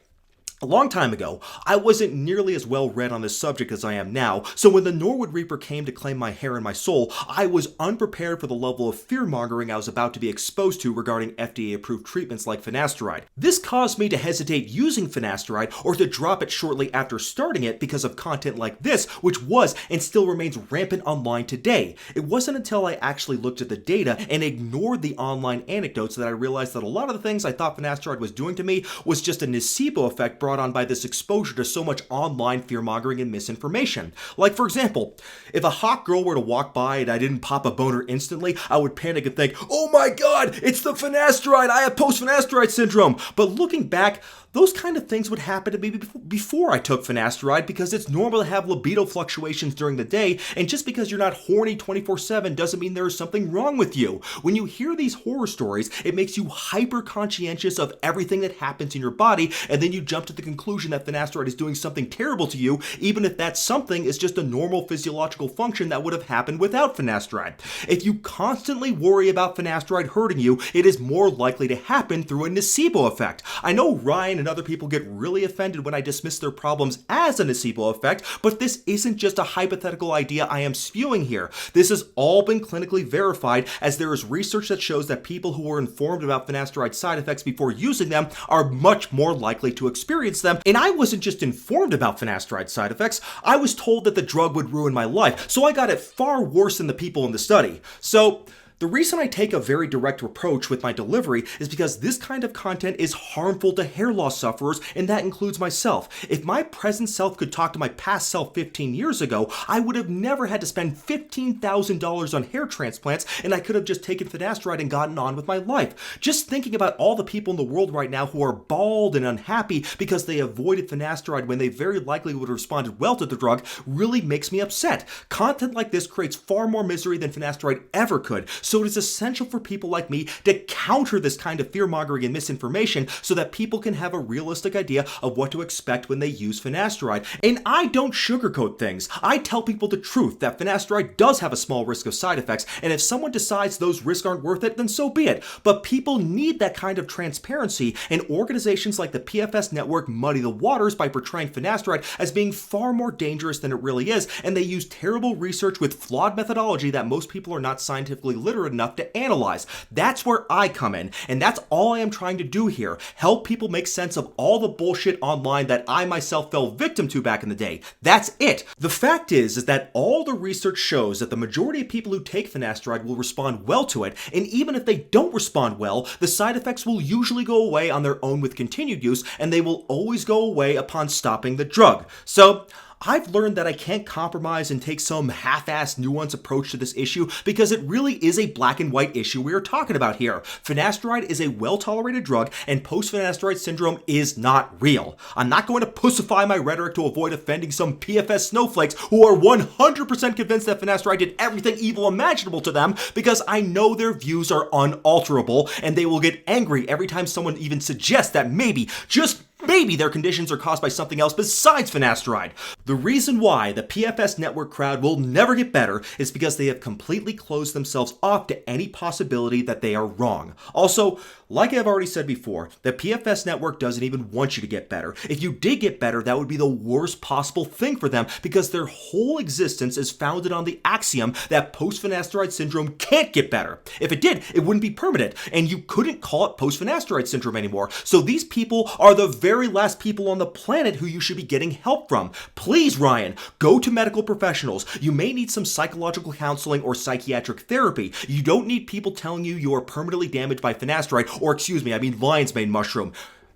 A long time ago, I wasn't nearly as well read on this subject as I am now, so when the Norwood Reaper came to claim my hair and my soul, I was unprepared for the level of fear-mongering I was about to be exposed to regarding FDA-approved treatments like finasteride. This caused me to hesitate using finasteride or to drop it shortly after starting it because of content like this, which was and still remains rampant online today. It wasn't until I actually looked at the data and ignored the online anecdotes that I realized that a lot of the things I thought finasteride was doing to me was just a nocebo effect brought brought on by this exposure to so much online fear-mongering and misinformation. Like, for example, if a hot girl were to walk by and I didn't pop a boner instantly, I would panic and think, oh my god, it's the finasteride, I have post-finasteride syndrome. But looking back, those kind of things would happen to me before I took finasteride, because it's normal to have libido fluctuations during the day, and just because you're not horny 24/7 doesn't mean there is something wrong with you. When you hear these horror stories, it makes you hyper-conscientious of everything that happens in your body, and then you jump to the conclusion that finasteride is doing something terrible to you, even if that something is just a normal physiological function that would have happened without finasteride. If you constantly worry about finasteride hurting you, it is more likely to happen through a nocebo effect. I know Ryan and other people get really offended when I dismiss their problems as a nocebo effect, but this isn't just a hypothetical idea I am spewing here. This has all been clinically verified, as there is research that shows that people who are informed about finasteride side effects before using them are much more likely to experience them. And I wasn't just informed about finasteride side effects, I was told that the drug would ruin my life, so I got it far worse than the people in the study. So the reason I take a very direct approach with my delivery is because this kind of content is harmful to hair loss sufferers, and that includes myself. If my present self could talk to my past self 15 years ago, I would have never had to spend $15,000 on hair transplants, and I could have just taken finasteride and gotten on with my life. Just thinking about all the people in the world right now who are bald and unhappy because they avoided finasteride when they very likely would have responded well to the drug really makes me upset. Content like this creates far more misery than finasteride ever could. So it is essential for people like me to counter this kind of fear-mongering and misinformation so that people can have a realistic idea of what to expect when they use finasteride. And I don't sugarcoat things. I tell people the truth, that finasteride does have a small risk of side effects, and if someone decides those risks aren't worth it, then so be it. But people need that kind of transparency, and organizations like the PFS network muddy the waters by portraying finasteride as being far more dangerous than it really is, and they use terrible research with flawed methodology that most people are not scientifically literate enough to analyze. That's where I come in, and that's all I am trying to do here. Help people make sense of all the bullshit online that I myself fell victim to back in the day. That's it. The fact is that all the research shows that the majority of people who take finasteride will respond well to it, and even if they don't respond well, the side effects will usually go away on their own with continued use, and they will always go away upon stopping the drug. So I've learned that I can't compromise and take some half-assed nuanced approach to this issue, because it really is a black and white issue we are talking about here. Finasteride is a well-tolerated drug, and post-finasteride syndrome is not real. I'm not going to pussify my rhetoric to avoid offending some PFS snowflakes who are 100% convinced that finasteride did everything evil imaginable to them, because I know their views are unalterable, and they will get angry every time someone even suggests that maybe, just maybe, their conditions are caused by something else besides finasteride. The reason why the PFS network crowd will never get better is because they have completely closed themselves off to any possibility that they are wrong. Also, like I've already said before, the PFS network doesn't even want you to get better. If you did get better, that would be the worst possible thing for them, because their whole existence is founded on the axiom that post-finasteride syndrome can't get better. If it did, it wouldn't be permanent, and you couldn't call it post-finasteride syndrome anymore. So these people are the very last people on the planet who you should be getting help from. Please, Ryan, go to medical professionals. You may need some psychological counseling or psychiatric therapy. You don't need people telling you you are permanently damaged by finasteride, or lion's mane mushroom.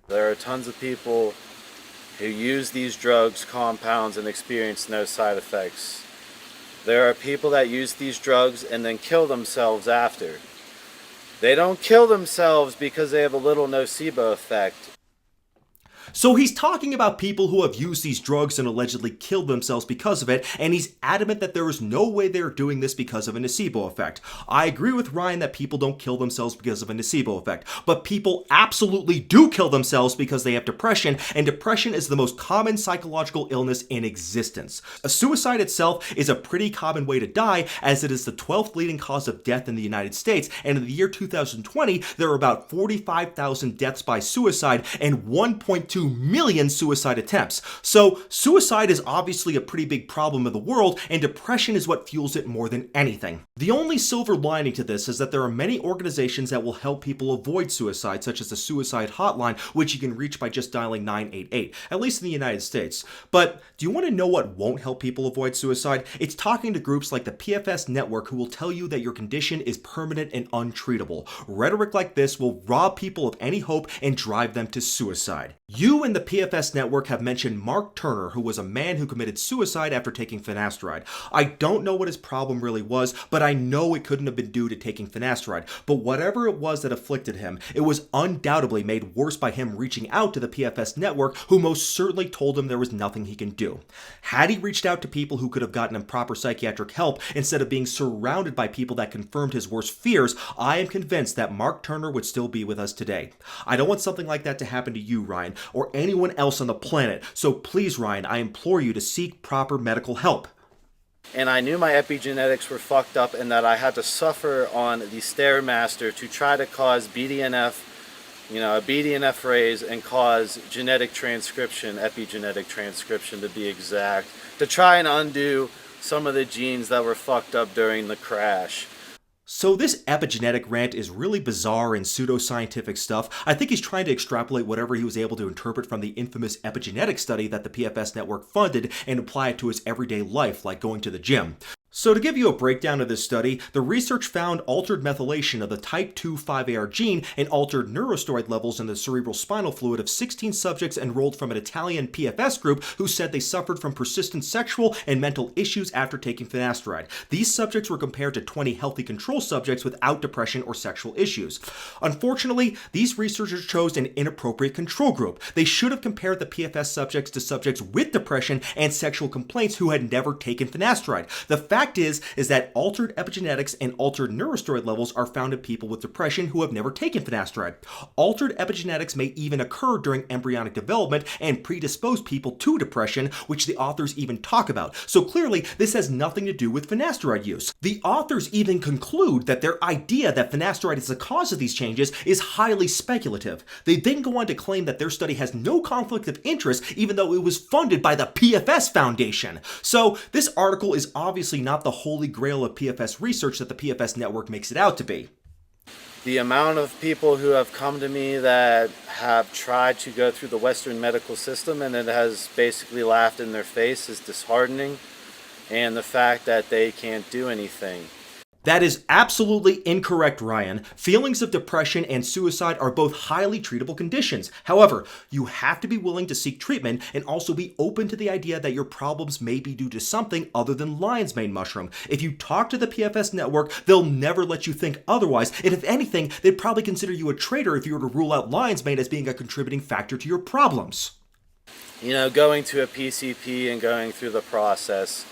There are tons of people who use these drugs, compounds, and experience no side effects. There are people that use these drugs and then kill themselves after. They don't kill themselves because they have a little nocebo effect. So he's talking about people who have used these drugs and allegedly killed themselves because of it, and he's adamant that there is no way they're doing this because of a nocebo effect. I agree with Ryan that people don't kill themselves because of a nocebo effect, but people absolutely do kill themselves because they have depression, and depression is the most common psychological illness in existence. A suicide itself is a pretty common way to die, as it is the 12th leading cause of death in the United States, and in the year 2020, there were about 45,000 deaths by suicide and 1.2 million suicide attempts. So suicide is obviously a pretty big problem in the world, and depression is what fuels it more than anything. The only silver lining to this is that there are many organizations that will help people avoid suicide, such as the Suicide Hotline, which you can reach by just dialing 988, at least in the United States. But do you want to know what won't help people avoid suicide? It's talking to groups like the PFS network, who will tell you that your condition is permanent and untreatable. Rhetoric like this will rob people of any hope and drive them to suicide. You and the PFS network have mentioned Mark Turner, who was a man who committed suicide after taking finasteride. I don't know what his problem really was, but I know it couldn't have been due to taking finasteride. But whatever it was that afflicted him, it was undoubtedly made worse by him reaching out to the PFS network, who most certainly told him there was nothing he can do. Had he reached out to people who could have gotten him proper psychiatric help instead of being surrounded by people that confirmed his worst fears, I am convinced that Mark Turner would still be with us today. I don't want something like that to happen to you, Ryan, or anyone else on the planet. So please, Ryan, I implore you to seek proper medical help. And I knew my epigenetics were fucked up and that I had to suffer on the Stairmaster to try to cause BDNF, a BDNF raise, and cause genetic transcription, epigenetic transcription to be exact, to try and undo some of the genes that were fucked up during the crash. So this epigenetic rant is really bizarre and pseudoscientific stuff. I think he's trying to extrapolate whatever he was able to interpret from the infamous epigenetic study that the PFS network funded and apply it to his everyday life, like going to the gym. So to give you a breakdown of this study, the research found altered methylation of the type 2 5AR gene and altered neurosteroid levels in the cerebral spinal fluid of 16 subjects enrolled from an Italian PFS group who said they suffered from persistent sexual and mental issues after taking finasteride. These subjects were compared to 20 healthy control subjects without depression or sexual issues. Unfortunately, these researchers chose an inappropriate control group. They should have compared the PFS subjects to subjects with depression and sexual complaints who had never taken finasteride. The fact is that altered epigenetics and altered neurosteroid levels are found in people with depression who have never taken finasteride. Altered epigenetics may even occur during embryonic development and predispose people to depression, which the authors even talk about. So clearly, this has nothing to do with finasteride use. The authors even conclude that their idea that finasteride is the cause of these changes is highly speculative. They then go on to claim that their study has no conflict of interest, even though it was funded by the PFS Foundation. So this article is obviously not the holy grail of PFS research that the PFS network makes it out to be. The amount of people who have come to me that have tried to go through the Western medical system and it has basically laughed in their face is disheartening, and the fact that they can't do anything. That is absolutely incorrect, Ryan. Feelings of depression and suicide are both highly treatable conditions. However, you have to be willing to seek treatment and also be open to the idea that your problems may be due to something other than lion's mane mushroom. If you talk to the PFS network, they'll never let you think otherwise, and if anything, they'd probably consider you a traitor if you were to rule out lion's mane as being a contributing factor to your problems. Going to a PCP and going through the process,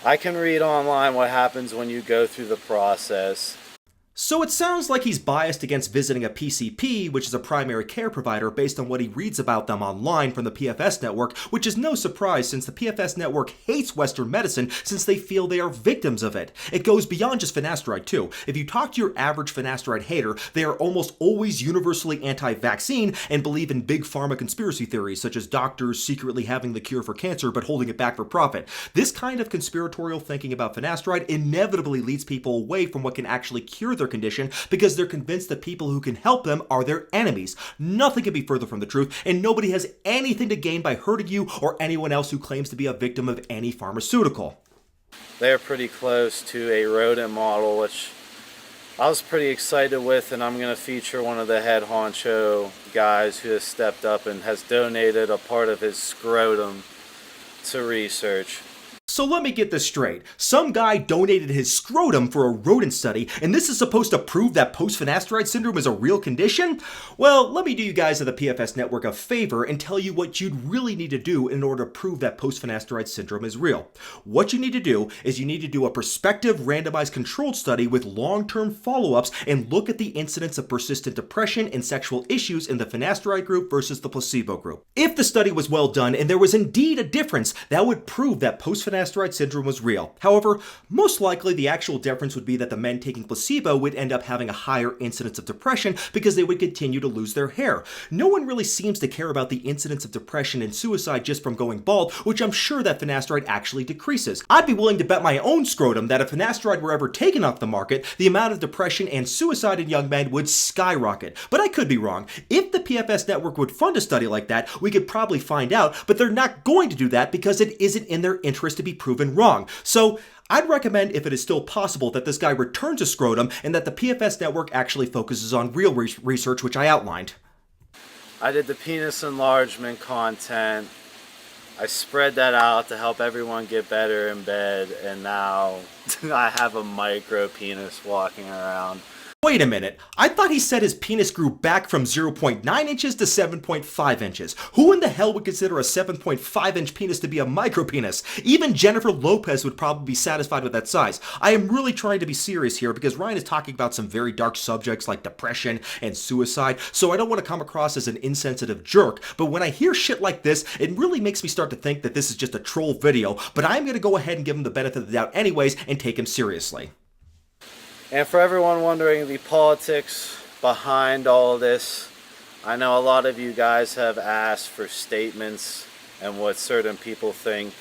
I can read online what happens when you go through the process. So it sounds like he's biased against visiting a PCP, which is a primary care provider, based on what he reads about them online from the PFS network, which is no surprise since the PFS network hates Western medicine since they feel they are victims of it. It goes beyond just finasteride too. If you talk to your average finasteride hater, they are almost always universally anti-vaccine and believe in big pharma conspiracy theories, such as doctors secretly having the cure for cancer but holding it back for profit. This kind of conspiratorial thinking about finasteride inevitably leads people away from what can actually cure their condition because they're convinced that people who can help them are their enemies. Nothing can be further from the truth, and nobody has anything to gain by hurting you or anyone else who claims to be a victim of any pharmaceutical. They're pretty close to a rodent model, which I was pretty excited with, and I'm going to feature one of the head honcho guys who has stepped up and has donated a part of his scrotum to research. So let me get this straight. Some guy donated his scrotum for a rodent study, and this is supposed to prove that post-finasteride syndrome is a real condition? Well, let me do you guys at the PFS network a favor and tell you what you'd really need to do in order to prove that post-finasteride syndrome is real. What you need to do is you need to do a prospective randomized controlled study with long-term follow-ups and look at the incidence of persistent depression and sexual issues in the finasteride group versus the placebo group. If the study was well done and there was indeed a difference, that would prove that post-finasteride syndrome was real. However, most likely the actual difference would be that the men taking placebo would end up having a higher incidence of depression because they would continue to lose their hair. No one really seems to care about the incidence of depression and suicide just from going bald, which I'm sure that finasteride actually decreases. I'd be willing to bet my own scrotum that if finasteride were ever taken off the market, the amount of depression and suicide in young men would skyrocket. But I could be wrong. If the PFS network would fund a study like that, we could probably find out, but they're not going to do that because it isn't in their interest to be proven wrong. So I'd recommend, if it is still possible, that this guy returns a scrotum and that the PFS network actually focuses on real research, which I outlined. I did the penis enlargement content. I spread that out to help everyone get better in bed, and now I have a micro penis walking around. Wait a minute, I thought he said his penis grew back from 0.9 inches to 7.5 inches. Who in the hell would consider a 7.5 inch penis to be a micropenis? Even Jennifer Lopez would probably be satisfied with that size. I am really trying to be serious here because Ryan is talking about some very dark subjects like depression and suicide, so I don't want to come across as an insensitive jerk, but when I hear shit like this, it really makes me start to think that this is just a troll video, but I'm going to go ahead and give him the benefit of the doubt anyways and take him seriously. And for everyone wondering the politics behind all of this, I know a lot of you guys have asked for statements and what certain people think.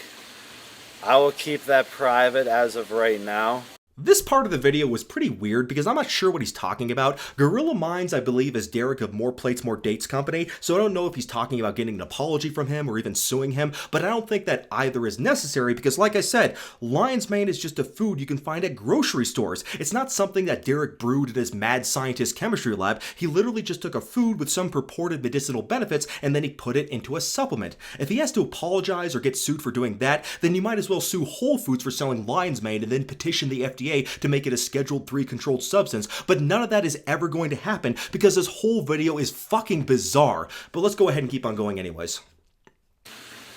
I will keep that private as of right now. This part of the video was pretty weird because I'm not sure what he's talking about. Gorilla Minds, I believe, is Derek of More Plates, More Dates Company, so I don't know if he's talking about getting an apology from him or even suing him, but I don't think that either is necessary because, like I said, lion's mane is just a food you can find at grocery stores. It's not something that Derek brewed in his mad scientist chemistry lab. He literally just took a food with some purported medicinal benefits and then he put it into a supplement. If he has to apologize or get sued for doing that, then you might as well sue Whole Foods for selling lion's mane and then petition the FDA to make it a Schedule III controlled substance, but none of that is ever going to happen because this whole video is fucking bizarre. But let's go ahead and keep on going anyways.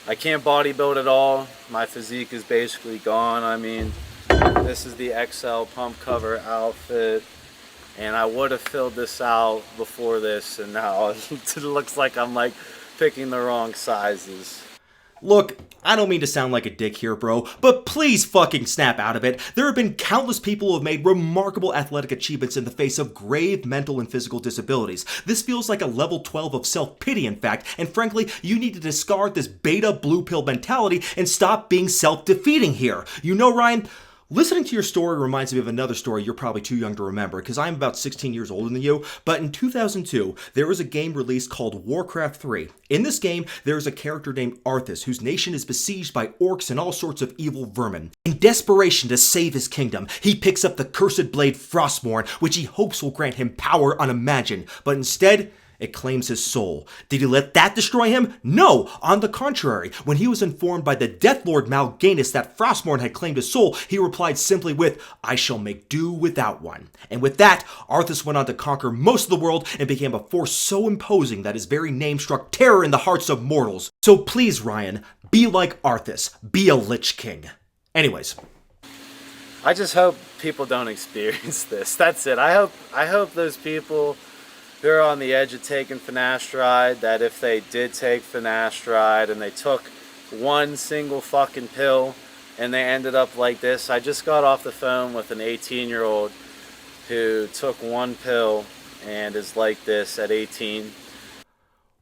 I can't bodybuild at all. My physique is basically gone. I mean, this is the XL pump cover outfit, and I would have filled this out before this, and now it looks like I'm like picking the wrong sizes. Look, I don't mean to sound like a dick here, bro, but please fucking snap out of it. There have been countless people who have made remarkable athletic achievements in the face of grave mental and physical disabilities. This feels like a level 12 of self-pity, in fact, and frankly, you need to discard this beta blue pill mentality and stop being self-defeating here. You know, Ryan, listening to your story reminds me of another story you're probably too young to remember, because I'm about 16 years older than you, but in 2002, there was a game released called Warcraft III. In this game, there is a character named Arthas, whose nation is besieged by orcs and all sorts of evil vermin. In desperation to save his kingdom, he picks up the cursed blade Frostmourne, which he hopes will grant him power unimagined, but instead, it claims his soul. Did he let that destroy him? No! On the contrary, when he was informed by the Death Lord Mal'Ganis that Frostmourne had claimed his soul, he replied simply with, "I shall make do without one." And with that, Arthas went on to conquer most of the world and became a force so imposing that his very name struck terror in the hearts of mortals. So please, Ryan, be like Arthas. Be a Lich King. Anyways. I just hope people don't experience this. That's it. I hope those people who are on the edge of taking finasteride, that if they did take finasteride and they took one single fucking pill and they ended up like this. I just got off the phone with an 18-year-old who took one pill and is like this at 18.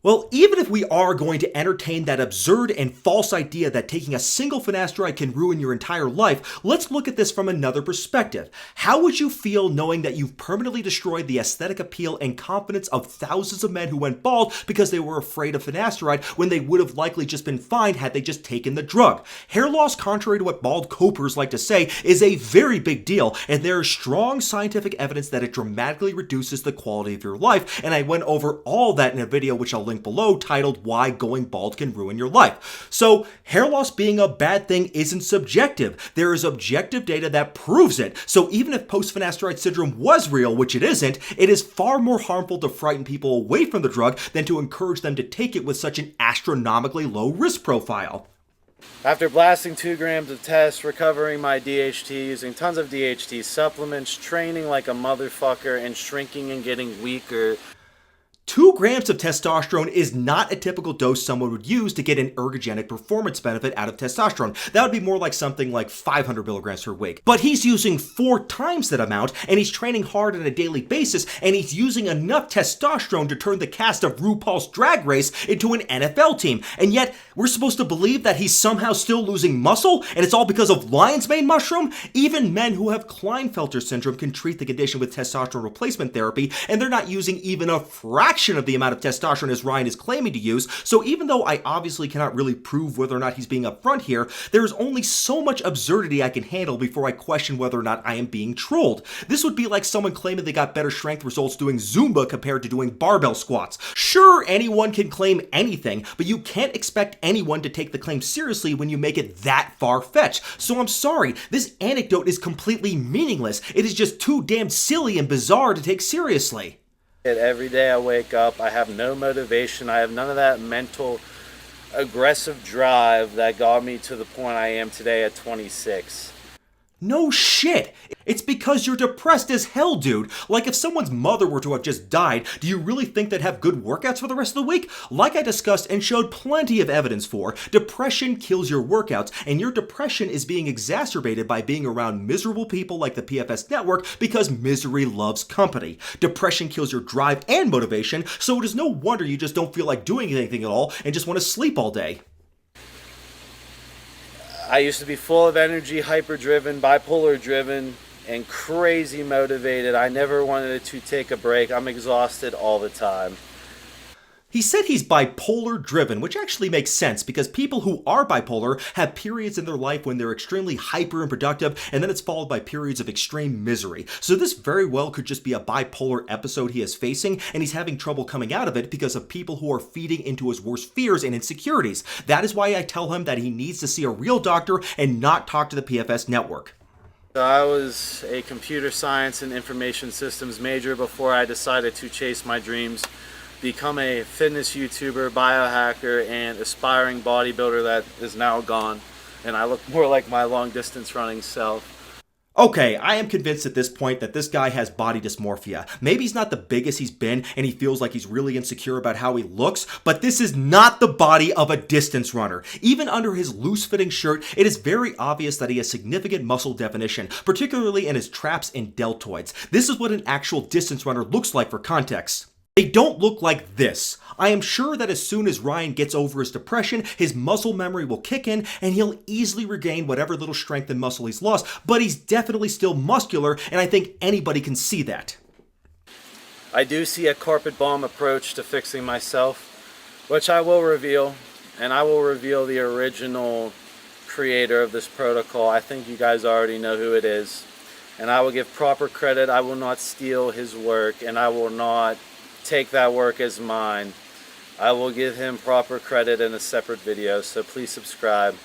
Well, even if we are going to entertain that absurd and false idea that taking a single finasteride can ruin your entire life, let's look at this from another perspective. How would you feel knowing that you've permanently destroyed the aesthetic appeal and confidence of thousands of men who went bald because they were afraid of finasteride when they would have likely just been fine had they just taken the drug? Hair loss, contrary to what bald copers like to say, is a very big deal, and there is strong scientific evidence that it dramatically reduces the quality of your life, and I went over all that in a video which I'll link below titled Why Going Bald Can Ruin Your Life. So hair loss being a bad thing isn't subjective. There is objective data that proves it. So even if post-finasteride syndrome was real, which it isn't, it is far more harmful to frighten people away from the drug than to encourage them to take it with such an astronomically low risk profile. After blasting 2 grams of test, recovering my DHT, using tons of DHT supplements, training like a motherfucker, and shrinking and getting weaker. 2 grams of testosterone is not a typical dose someone would use to get an ergogenic performance benefit out of testosterone. That would be more like something like 500 milligrams per week. But he's using 4 times that amount, and he's training hard on a daily basis, and he's using enough testosterone to turn the cast of RuPaul's Drag Race into an NFL team. And yet, we're supposed to believe that he's somehow still losing muscle, and it's all because of lion's mane mushroom? Even men who have Klinefelter syndrome can treat the condition with testosterone replacement therapy, and they're not using even a fraction fraction of the amount of testosterone as Ryan is claiming to use, so even though I obviously cannot really prove whether or not he's being upfront here, there is only so much absurdity I can handle before I question whether or not I am being trolled. This would be like someone claiming they got better strength results doing Zumba compared to doing barbell squats. Sure, anyone can claim anything, but you can't expect anyone to take the claim seriously when you make it that far-fetched. So I'm sorry, this anecdote is completely meaningless. It is just too damn silly and bizarre to take seriously. Every day I wake up, I have no motivation. I have none of that mental aggressive drive that got me to the point I am today at 26. No shit! It's because you're depressed as hell, dude. Like, if someone's mother were to have just died, do you really think they'd have good workouts for the rest of the week? Like I discussed and showed plenty of evidence for, depression kills your workouts, and your depression is being exacerbated by being around miserable people like the PFS network because misery loves company. Depression kills your drive and motivation, so it is no wonder you just don't feel like doing anything at all and just want to sleep all day. I used to be full of energy, hyper-driven, bipolar-driven, and crazy motivated. I never wanted to take a break. I'm exhausted all the time. He said he's bipolar driven, which actually makes sense because people who are bipolar have periods in their life when they're extremely hyper and productive, and then it's followed by periods of extreme misery. So this very well could just be a bipolar episode he is facing, and he's having trouble coming out of it because of people who are feeding into his worst fears and insecurities. That is why I tell him that he needs to see a real doctor and not talk to the PFS network. I was a computer science and information systems major before I decided to chase my dreams, become a fitness YouTuber, biohacker, and aspiring bodybuilder that is now gone, and I look more like my long distance running self. Okay, I am convinced at this point that this guy has body dysmorphia. Maybe he's not the biggest he's been and he feels like he's really insecure about how he looks, but this is not the body of a distance runner. Even under his loose-fitting shirt, it is very obvious that he has significant muscle definition, particularly in his traps and deltoids. This is what an actual distance runner looks like for context. They don't look like this. I am sure that as soon as Ryan gets over his depression, his muscle memory will kick in and he'll easily regain whatever little strength and muscle he's lost, but he's definitely still muscular, and I think anybody can see that. I do see a carpet bomb approach to fixing myself, which I will reveal, and I will reveal the original creator of this protocol. I think you guys already know who it is, and I will give proper credit. I will not steal his work, and I will not take that work as mine. I will give him proper credit in a separate video, so please subscribe.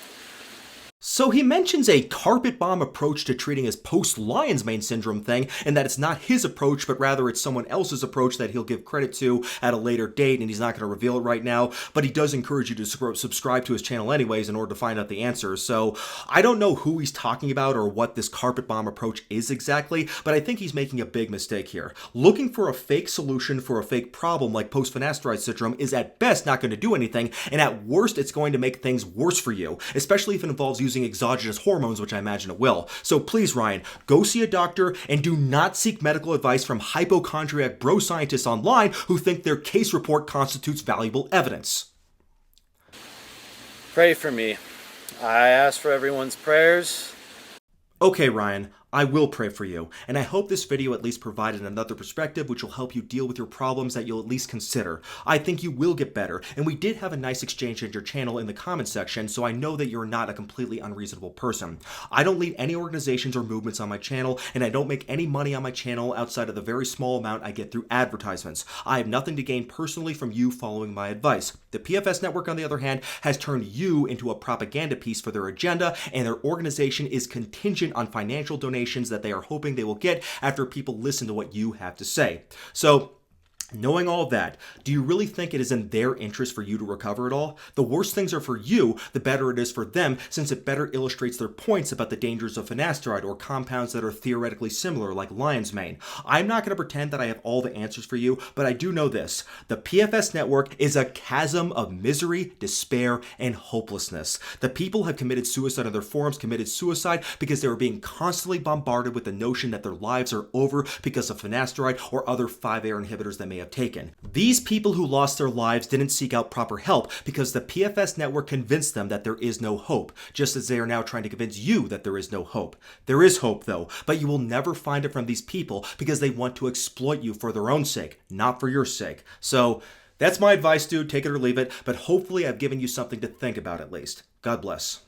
So he mentions a carpet bomb approach to treating his post-Lion's mane syndrome thing, and that it's not his approach, but rather it's someone else's approach that he'll give credit to at a later date, and he's not going to reveal it right now, but he does encourage you to subscribe to his channel anyways in order to find out the answers. So I don't know who he's talking about or what this carpet bomb approach is exactly, but I think he's making a big mistake here. Looking for a fake solution for a fake problem like post-Finasteride syndrome is at best not going to do anything, and at worst it's going to make things worse for you, especially if it involves using exogenous hormones, which I imagine it will. So please, Ryan, go see a doctor and do not seek medical advice from hypochondriac bro scientists online who think their case report constitutes valuable evidence. Pray for me. I ask for everyone's prayers. Okay, Ryan, I will pray for you, and I hope this video at least provided another perspective which will help you deal with your problems that you'll at least consider. I think you will get better, and we did have a nice exchange in your channel in the comments section, so I know that you're not a completely unreasonable person. I don't lead any organizations or movements on my channel, and I don't make any money on my channel outside of the very small amount I get through advertisements. I have nothing to gain personally from you following my advice. The PFS network, on the other hand, has turned you into a propaganda piece for their agenda, and their organization is contingent on financial donations that they are hoping they will get after people listen to what you have to say. So, knowing all that, do you really think it is in their interest for you to recover it all? The worse things are for you, the better it is for them, since it better illustrates their points about the dangers of finasteride or compounds that are theoretically similar, like lion's mane. I'm not going to pretend that I have all the answers for you, but I do know this. The PFS network is a chasm of misery, despair, and hopelessness. The people have committed suicide on their forums, committed suicide because they were being constantly bombarded with the notion that their lives are over because of finasteride or other 5-AR inhibitors that may have taken. These people who lost their lives didn't seek out proper help because the PFS network convinced them that there is no hope, just as they are now trying to convince you that there is no hope. There is hope though, but you will never find it from these people because they want to exploit you for their own sake, not for your sake. So, that's my advice, dude. Take it or leave it, but hopefully I've given you something to think about at least. God bless.